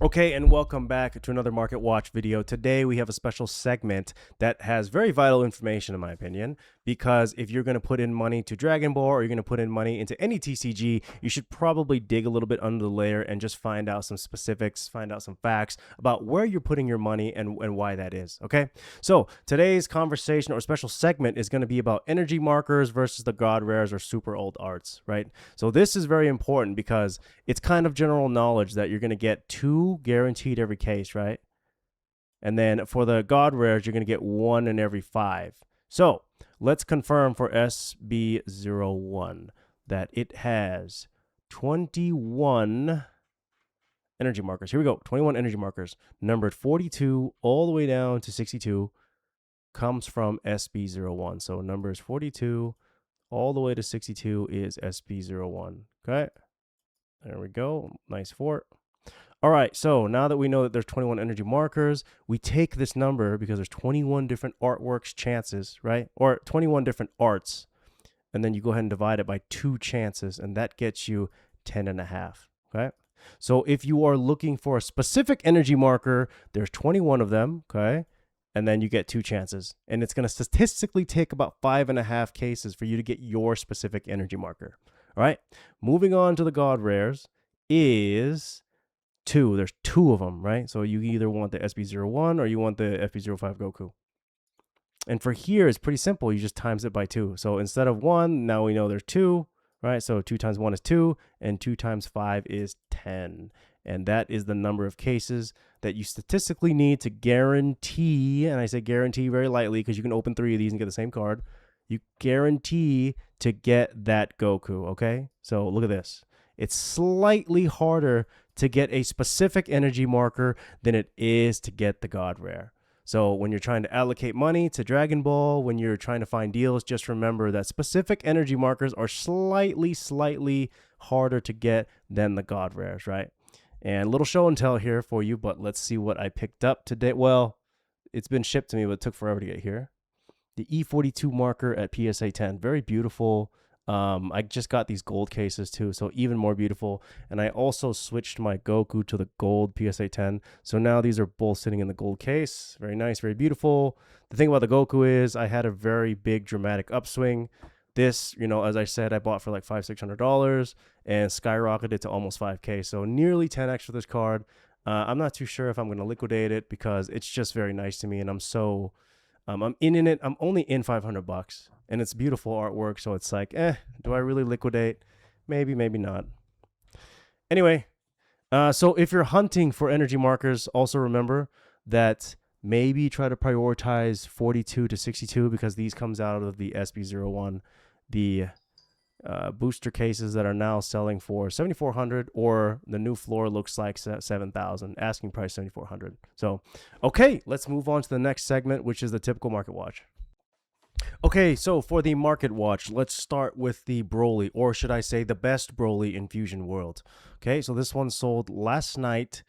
Okay, and welcome back to another Market Watch video. Today we have a special segment that has very vital information in my opinion, because if you're going to put in money to Dragon Ball or you're going to put in money into any TCG, you should probably dig a little bit under the layer and just find out some specifics, find out some facts about where you're putting your money and why that is, okay? So today's conversation or special segment is going to be about energy markers versus the God Rares or super old arts, right? So this is very important because it's kind of general knowledge that you're going to get two guaranteed every case, right? And then for the God Rares, you're going to get one in every 5. So let's confirm for SB01 that it has 21 energy markers. Here we go. 21 energy markers, numbered 42 all the way down to 62, comes from SB01. So numbers 42 all the way to 62 is SB01. Okay. There we go. Nice fort. All right, so now that we know that there's 21 energy markers, we take this number because there's 21 different artworks chances, right? Or 21 different arts, and then you go ahead and divide it by 2 chances, and that gets you 10.5, okay? So if you are looking for a specific energy marker, there's 21 of them, okay? And then you get 2 chances, and it's going to statistically take about 5.5 cases for you to get your specific energy marker. All right, moving on to the God Rares is 2. There's 2 of them, right? So you either want the SB01 or you want the FB05 Goku. And for here, it's pretty simple. You just times it by 2. So instead of 1, now we know there's 2, right? So 2 times 1 is 2, and 2 times 5 is 10. And that is the number of cases that you statistically need to guarantee, and I say guarantee very lightly because you can open 3 of these and get the same card. You guarantee to get that Goku, okay? So look at this. It's slightly harder to get a specific energy marker than it is to get the God Rare. So when you're trying to allocate money to Dragon Ball, when you're trying to find deals, just remember that specific energy markers are slightly harder to get than the God Rares, right? And a little show and tell here for you, but let's see what I picked up today. Well, it's been shipped to me, but it took forever to get here. The E42 marker at PSA 10, very beautiful. I just got these gold cases too, so even more beautiful. And I also switched my Goku to the gold PSA 10. So now these are both sitting in the gold case. Very nice, very beautiful. The thing about the Goku is I had a very big dramatic upswing. This, as I said, I bought for like $500-$600 and skyrocketed to almost 5K. So nearly 10x for this card. I'm not too sure if I'm going to liquidate it because it's just very nice to me, and I'm so... I'm in it. I'm only in $500, and it's beautiful artwork. So it's like, do I really liquidate? Maybe, maybe not. Anyway, so if you're hunting for energy markers, also remember that maybe try to prioritize 42 to 62 because these comes out of the SB01, the booster cases that are now selling for $7,400, or the new floor looks like $7,000, asking price $7,400. So, okay, let's move on to the next segment, which is the typical market watch. Okay, so for the market watch, let's start with the Broly, or should I say the best Broly in Fusion World. Okay, so this one sold last night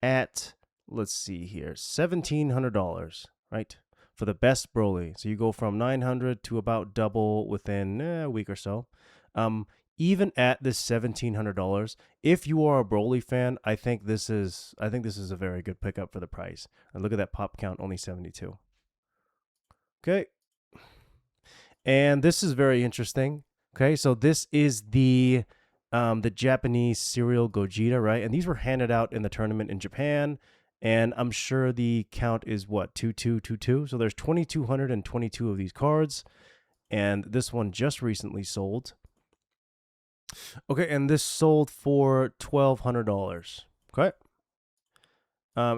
at, let's see here, $1,700, right? For the best Broly. So you go from 900 to about double within a week or so. Even at this $1,700, if you are a Broly fan, I think this is a very good pickup for the price. And look at that pop count, only 72. Okay. And this is very interesting. Okay, so this is the Japanese serial Gogeta, right? And these were handed out in the tournament in Japan. And I'm sure the count is what, 2222. So there's 2,222 of these cards. And this one just recently sold. Okay, and this sold for $1,200. Okay.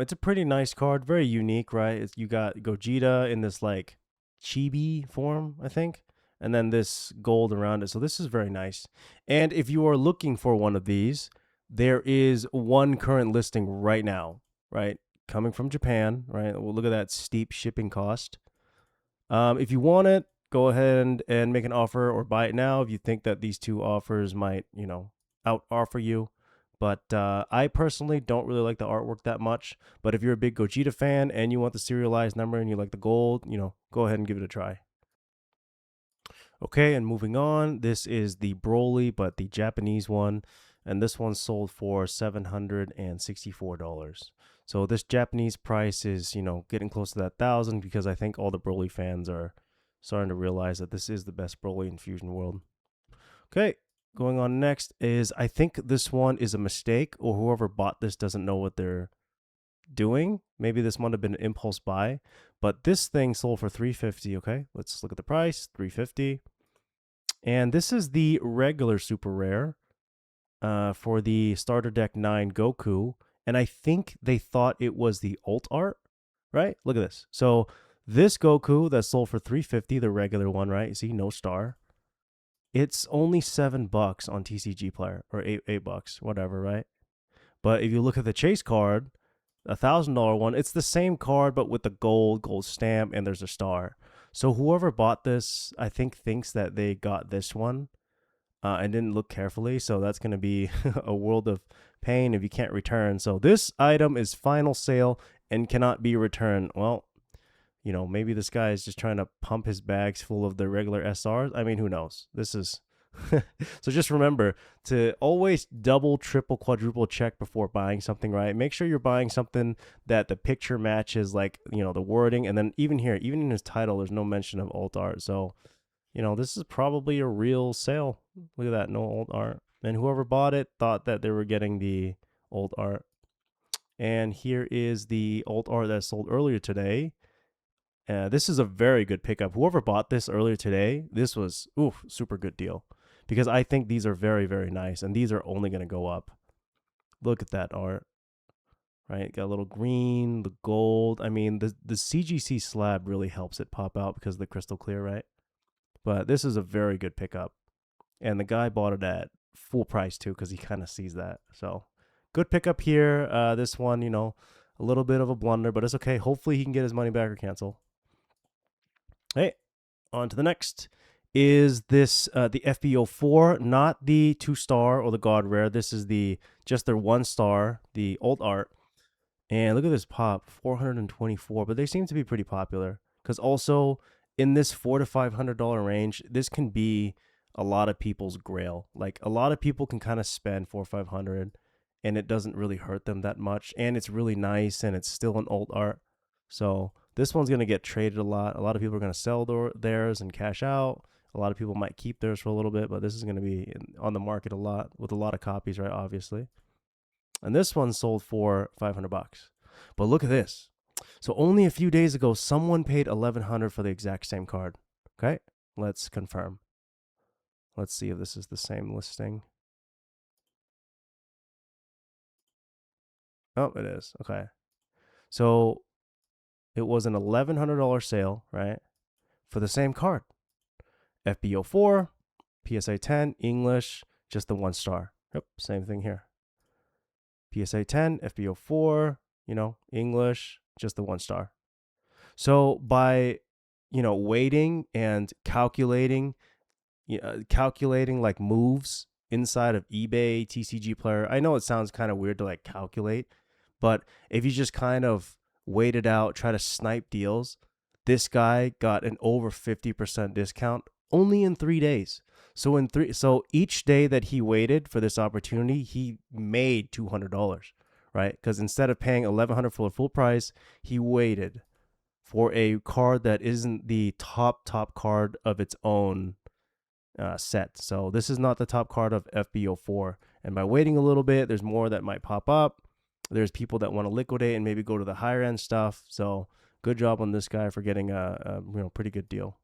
It's a pretty nice card, very unique, right? You got Gogeta in this like chibi form, I think. And then this gold around it. So this is very nice. And if you are looking for one of these, there is one current listing right now. Right, coming from Japan, right? Well, look at that steep shipping cost. If you want it, go ahead and make an offer or buy it now if you think that these two offers might, out offer you. But I personally don't really like the artwork that much. But if you're a big Gogeta fan and you want the serialized number and you like the gold, go ahead and give it a try. Okay, and moving on, this is the Broly, but the Japanese one. and this one sold for $764. So this Japanese price is, getting close to that 1,000 because I think all the Broly fans are starting to realize that this is the best Broly in Fusion World. Okay, going on next is I think this one is a mistake, or whoever bought this doesn't know what they're doing. Maybe this might have been an impulse buy, but this thing sold for $350. Okay, let's look at the price, $350. And this is the regular super rare for the starter deck 9 Goku. And I think they thought it was the alt art, right? Look at this. So this Goku that sold for $350, the regular one, right? You see, no star. It's only $7 on TCG Player, or $8, whatever, right? But if you look at the chase card, $1,000 one, it's the same card but with the gold stamp, and there's a star. So whoever bought this, I think, thinks that they got this one and didn't look carefully. So that's going to be a world of pain if you can't return. So this item is final sale and cannot be returned. Well, maybe this guy is just trying to pump his bags full of the regular SRs. I mean, who knows? This is so just remember to always double, triple, quadruple check before buying something, right? Make sure you're buying something that the picture matches, like, the wording. And then even here, even in his title, there's no mention of alt art. So, this is probably a real sale. Look at that, no alt art. And whoever bought it thought that they were getting the alt art. And here is the alt art that sold earlier today. This is a very good pickup. Whoever bought this earlier today, this was super good deal, because I think these are very, very nice, and these are only going to go up. Look at that art, right? Got a little green, the gold. I mean, the CGC slab really helps it pop out because of the crystal clear, right? But this is a very good pickup, and the guy bought it at full price too because he kind of sees that. So good pickup here. This one, a little bit of a blunder, but it's okay. Hopefully he can get his money back or cancel. Hey, on to the next. Is this the FBO4, not the 2-star or the God Rare. This is just their 1-star, the alt art. And look at this pop, 424, but they seem to be pretty popular. Because also, in this $400 to $500 range, this can be a lot of people's grail. Like, a lot of people can kind of spend $400 or $500, and it doesn't really hurt them that much. And it's really nice, and it's still an alt art. So this one's going to get traded a lot. A lot of people are going to sell theirs and cash out. A lot of people might keep theirs for a little bit, but this is going to be on the market a lot with a lot of copies, right? Obviously. And this one sold for $500. But look at this. So only a few days ago, someone paid $1,100 for the exact same card. Okay, let's confirm. Let's see if this is the same listing. Oh, it is. Okay. So it was an $1,100 sale, right? For the same card. FBO4, PSA 10, English, just the 1-star. Yep, same thing here. PSA 10, FBO4, English, just the 1-star. So by, waiting and calculating like moves inside of eBay, TCG Player. I know it sounds kind of weird to like calculate, but if you just kind of wait it out, try to snipe deals, this guy got an over 50% discount only in 3 days. So each day that he waited for this opportunity, he made $200, right? Because instead of paying $1,100 for full price, he waited for a card that isn't the top card of its own set. So this is not the top card of FBO4. And by waiting a little bit, there's more that might pop up. There's people that want to liquidate and maybe go to the higher end stuff. So good job on this guy for getting a pretty good deal.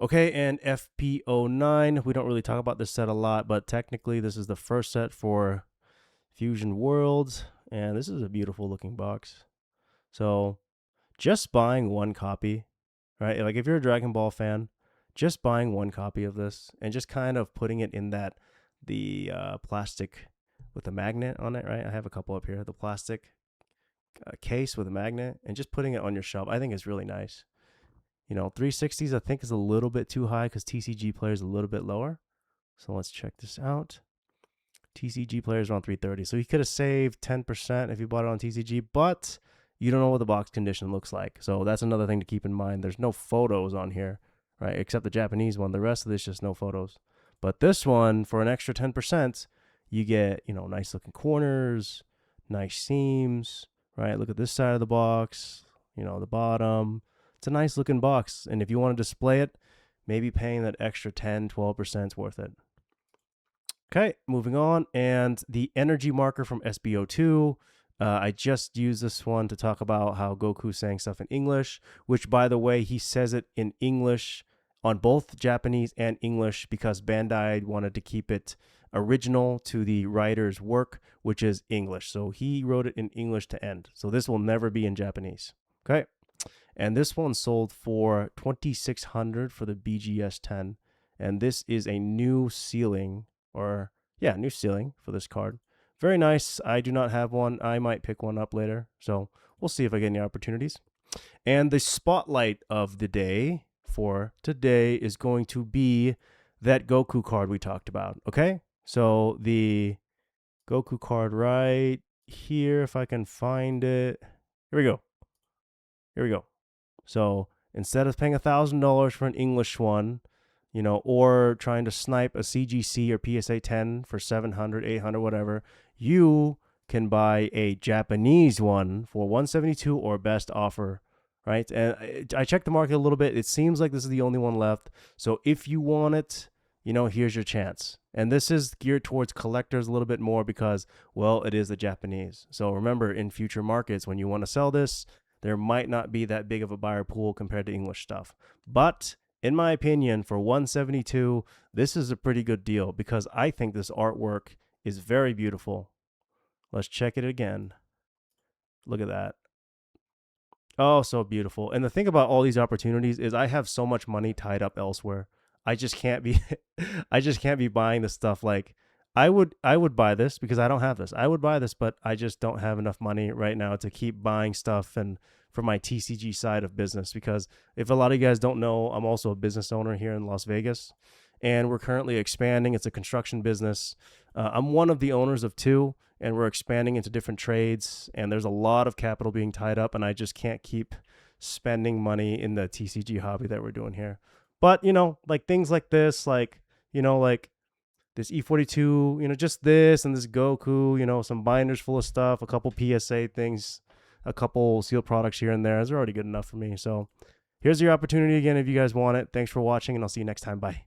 Okay, and FP09, we don't really talk about this set a lot, but technically this is the first set for Fusion Worlds, and this is a beautiful looking box. So just buying one copy, right? Like if you're a Dragon Ball fan, just buying one copy of this and just kind of putting it in the plastic with a magnet on it, right? I have a couple up here, the plastic case with a magnet, and just putting it on your shelf, I think is really nice. 360s I think is a little bit too high because TCG Player is a little bit lower. So let's check this out. TCG Player is around 330. So you could have saved 10% if you bought it on TCG, but you don't know what the box condition looks like. So that's another thing to keep in mind. There's no photos on here, right? Except the Japanese one. The rest of this just no photos. But this one, for an extra 10%, you get, you know, nice looking corners, nice seams, right? Look at this side of the box, you know, the bottom. It's a nice looking box. And if you want to display it, maybe paying that extra 10, 12% is worth it. Okay, moving on. And the energy marker from SBO2. I just used this one to talk about how Goku's saying stuff in English, which, by the way, he says it in English on both Japanese and English because Bandai wanted to keep it original to the writer's work, which is English. So he wrote it in English to end. So this will never be in Japanese. Okay. And this one sold for $2,600 for the BGS 10. And this is a new ceiling, new ceiling for this card. Very nice. I do not have one. I might pick one up later. So we'll see if I get any opportunities. And the spotlight of the day for today is going to be that Goku card we talked about. Okay? So the Goku card right here, if I can find it. Here we go. Here we go. So instead of paying $1,000 for an English one, you know, or trying to snipe a CGC or PSA 10 for 700, 800, whatever, you can buy a Japanese one for 172 or best offer, right? And I checked the market a little bit. It seems like this is the only one left. So if you want it, you know, here's your chance. And this is geared towards collectors a little bit more because, well, it is the Japanese. So remember, in future markets, when you want to sell this, there might not be that big of a buyer pool compared to English stuff. But in my opinion, for 172, this is a pretty good deal because I think this artwork is very beautiful. Let's check it again. Look at that. Oh, so beautiful. And the thing about all these opportunities is I have so much money tied up elsewhere. I just can't be I just can't be buying this stuff. Like I would buy this because I don't have this. I would buy this, but I just don't have enough money right now to keep buying stuff and for my TCG side of business. Because if a lot of you guys don't know, I'm also a business owner here in Las Vegas, and we're currently expanding. It's a construction business. I'm one of the owners of two, and we're expanding into different trades, and there's a lot of capital being tied up, and I just can't keep spending money in the TCG hobby that we're doing here. But, you know, like things like this, like, you know, like this E42, you know, just this and this Goku, you know, some binders full of stuff, a couple PSA things, a couple sealed products here and there. Those are already good enough for me. So here's your opportunity again if you guys want it. Thanks for watching, and I'll see you next time. Bye.